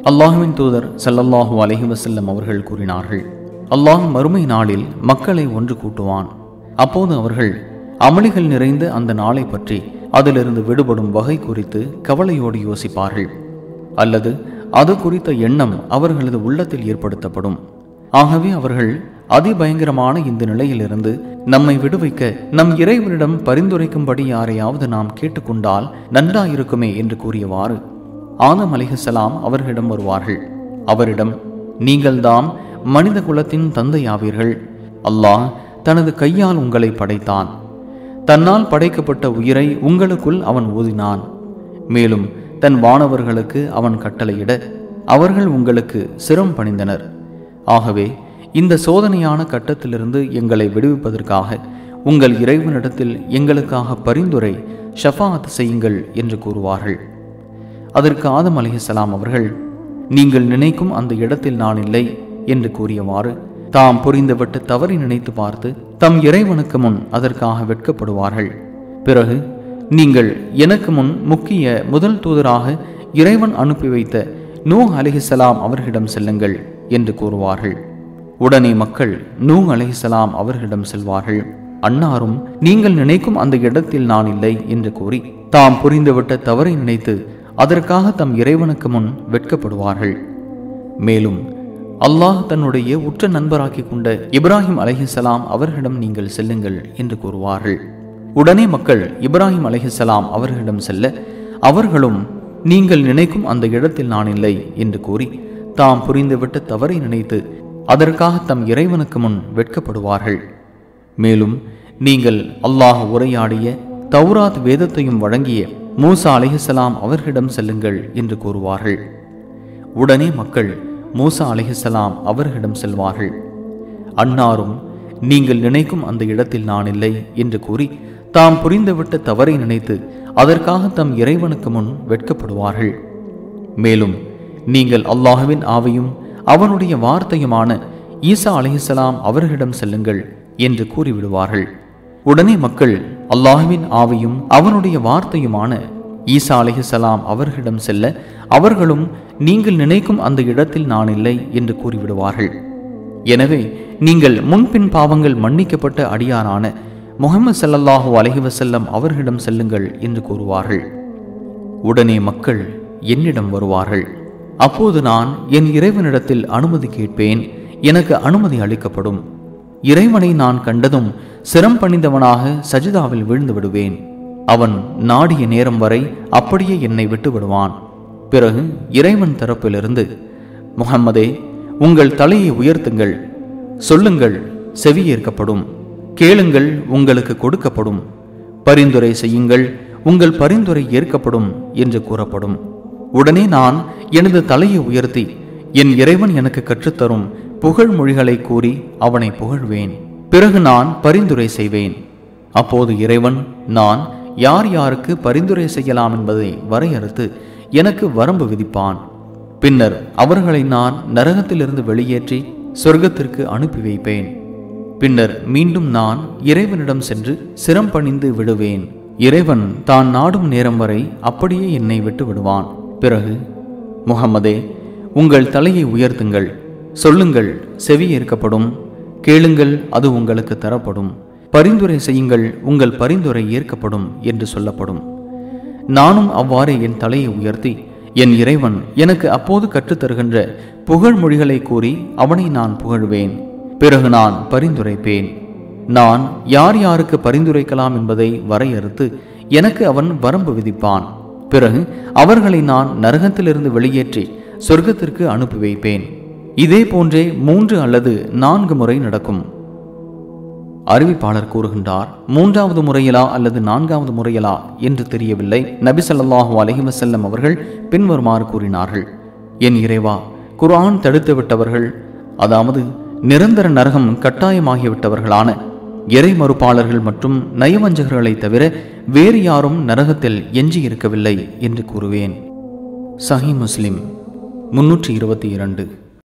அல்லாஹ்வின் தூதர் ஸல்லல்லாஹு அலைஹி வஸல்லம் அவர்கள் கூறினார்கள், அல்லாஹ் மறுமை நாளில் மக்களை ஒன்று கூட்டுவான். அப்போது அவர்கள் அமளிகள் நிறைந்த அந்த நாளை பற்றி அதிலிருந்து விடுபடும் வகை குறித்து கவலையோடு யோசிப்பார்கள், அல்லது அது குறித்த எண்ணம் அவர்களது உள்ளத்தில் ஏற்படுத்தப்படும். ஆகவே அவர்கள் அதிபயங்கரமான இந்த நிலையிலிருந்து நம்மை விடுவிக்க நம் இறைவனிடம் பரிந்துரைக்கும்படி யாரையாவது நாம் கேட்டுக்கொண்டால் நன்றாயிருக்குமே என்று கூறியவாறு ஆதம் அலைஹிஸ்ஸலாம் அவர்களிடம் வருவார்கள். அவரிடம், நீங்கள்தாம் மனித குலத்தின் தந்தையாவீர்கள். அல்லாஹ் தனது கையால் உங்களை படைத்தான். தன்னால் படைக்கப்பட்ட உயிரை உங்களுக்குள் அவன் ஊதினான். மேலும் தன் வானவர்களுக்கு அவன் கட்டளையிட அவர்கள் உங்களுக்கு சிரம் பணிந்தனர். ஆகவே இந்த சோதனையான கட்டத்திலிருந்து எங்களை விடுவிப்பதற்காக உங்கள் இறைவனிடத்தில் எங்களுக்காக பரிந்துரை ஷஃபாஅத் செய்யுங்கள் என்று கூறுவார்கள். அதற்கு ஆதம் அலைஹிஸ்ஸலாம் அவர்கள், நீங்கள் நினைக்கும் அந்த இடத்தில் நான் இல்லை என்று கூறியவாறு தாம் புரிந்துவிட்டு தவறி நினைத்து பார்த்து தம் இறைவனுக்கு முன் அதற்காக வெட்கப்படுவார்கள். பிறகு, நீங்கள் எனக்கு முன் முக்கிய முதல் தூதராக இறைவன் அனுப்பி வைத்த நூஹ் அலைஹிஸ்ஸலாம் அவர்களிடம் செல்லுங்கள் என்று கூறுவார்கள். உடனே மக்கள் நூஹ் அலைஹிஸ்ஸலாம் அவர்களிடம் செல்வார்கள். அன்னாரும் நீங்கள் நினைக்கும் அந்த இடத்தில் நான் இல்லை என்று கூறி தாம் புரிந்துவிட்ட தவறை நினைத்து அதற்காக தம் இறைவனுக்கு முன் வெட்கப்படுவார்கள். மேலும் அல்லாஹ் தன்னுடைய உற்ற நண்பராக்கி கொண்ட இப்ராஹிம் அலைஹிஸ்ஸலாம் அவர்களிடம் நீங்கள் செல்லுங்கள் என்று கூறுவார்கள். உடனே மக்கள் இப்ராஹிம் அலைஹிஸ்ஸலாம் அவர்களிடம் செல்ல அவர்களும் நீங்கள் நினைக்கும் அந்த இடத்தில் நான் இல்லை என்று கூறி தாம் புரிந்துவிட்ட தவறை நினைத்து அதற்காக தம் இறைவனுக்கு முன் வெட்கப்படுவார்கள். மேலும் நீங்கள் அல்லாஹ் உரையாடிய தௌராத் வேதத்தையும் வழங்கிய மூசா அலைஹிஸ்ஸலாம் அவர்களிடம் செல்லுங்கள் என்று கூறுவார்கள். உடனே மக்கள் மூசா அலைஹிஸ்ஸலாம் அவர்களிடம் செல்வார்கள். அன்னாரும் நீங்கள் நினைக்கும் அந்த இடத்தில் நான் இல்லை என்று கூறி தாம் புரிந்துவிட்ட தவறை நினைத்து அதற்காக தம் இறைவனுக்கு முன் வெட்கப்படுவார்கள். மேலும் நீங்கள் அல்லாஹ்வின் ஆவியும் அவனுடைய வார்த்தையுமான ஈசா அலைஹிஸ்ஸலாம் அவர்களிடம் செல்லுங்கள் என்று கூறிவிடுவார்கள். உடனே மக்கள் அல்லாஹ்வின் ஆவியும் அவனுடைய வார்த்தையுமான ஈசா அலைஹிஸ்ஸலாம் அவர்களிடம் செல்ல அவர்களும் நீங்கள் நினைக்கும் அந்த இடத்தில் நான் இல்லை என்று கூறிவிடுவார்கள். எனவே நீங்கள் முன்பின் பாவங்கள் மன்னிக்கப்பட்ட அடியாரான முஹம்மது ஸல்லல்லாஹு அலைஹி வஸல்லம் அவர்களிடம் செல்லுங்கள் என்று கூறுவார்கள். உடனே மக்கள் என்னிடம் வருவார்கள். அப்போது நான் என் இறைவனிடத்தில் அனுமதி கேட்பேன். எனக்கு அனுமதி அளிக்கப்படும். இறைவனை நான் கண்டதும் சிரம் பணிந்தவனாக சஜிதாவில் வீழ்ந்து விடுவேன். அவன் நாடிய நேரம் வரை அப்படியே என்னை விட்டு விடுவான். பிறகு இறைவன் தரப்பிலிருந்து, முஹம்மதே, உங்கள் தலையை உயர்த்துங்கள், சொல்லுங்கள், செவியேற்கப்படும், கேளுங்கள், உங்களுக்கு கொடுக்கப்படும், பரிந்துரை செய்யுங்கள், உங்கள் பரிந்துரை ஏற்கப்படும் என்று கூறப்படும். உடனே நான் எனது தலையை உயர்த்தி என் இறைவன் எனக்கு கற்றுத்தரும் புகழ் மொழிகளை கூறி அவனை புகழ்வேன். பிறகு நான் பரிந்துரை செய்வேன். அப்போது இறைவன் நான் யார் யாருக்கு பரிந்துரை செய்யலாம் என்பதை வரையறுத்து எனக்கு வரம்பு விதிப்பான். பின்னர் அவர்களை நான் நரகத்திலிருந்து வெளியேற்றி சொர்க்கத்திற்கு அனுப்பி வைப்பேன். பின்னர் மீண்டும் நான் இறைவனிடம் சென்று சிரம் பணிந்து விடுவேன். இறைவன் தான் நாடும் நேரம் வரை அப்படியே என்னை விட்டு விடுவான். பிறகு, முஹம்மதே, உங்கள் தலையை உயர்த்துங்கள், சொல்லுங்கள், செவியேற்கப்படும், கேளுங்கள், அது உங்களுக்கு தரப்படும், பரிந்துரை செய்யுங்கள், உங்கள் பரிந்துரை ஏற்கப்படும் என்று சொல்லப்படும். நானும் அவ்வாறே என் தலையை உயர்த்தி என் இறைவன் எனக்கு அப்போது கற்றுத்தருகின்ற புகழ் மொழிகளை கூறி அவனை நான் புகழ்வேன். பிறகு நான் பரிந்துரைப்பேன். நான் யார் யாருக்கு பரிந்துரைக்கலாம் என்பதை வரையறுத்து எனக்கு அவன் வரம்பு விதிப்பான். பிறகு அவர்களை நான் நரகத்திலிருந்து வெளியேற்றி சொர்க்கத்திற்கு அனுப்பி வைப்பேன். இதே போன்றே 3 அல்லது 4 முறை நடக்கும். அறிவிப்பாளர் கூறுகின்றார், 3வது முறையிலா அல்லது 4வது முறையிலா என்று தெரியவில்லை. நபி ஸல்லல்லாஹு அலைஹி வஸல்லம் அவர்கள் பின்வருமாறு கூறினார்கள், என் இறைவா, குர்ஆன் தடுத்து விட்டவர்கள், அதாவது நிரந்தர நரகம் கட்டாயமாகிவிட்டவர்களான இறை மறுப்பாளர்கள் மற்றும் நயவஞ்சகர்களை தவிர வேறு யாரும் நரகத்தில் எஞ்சி இருக்கவில்லை என்று கூறுவேன். சஹீஹ் முஸ்லிம் 322.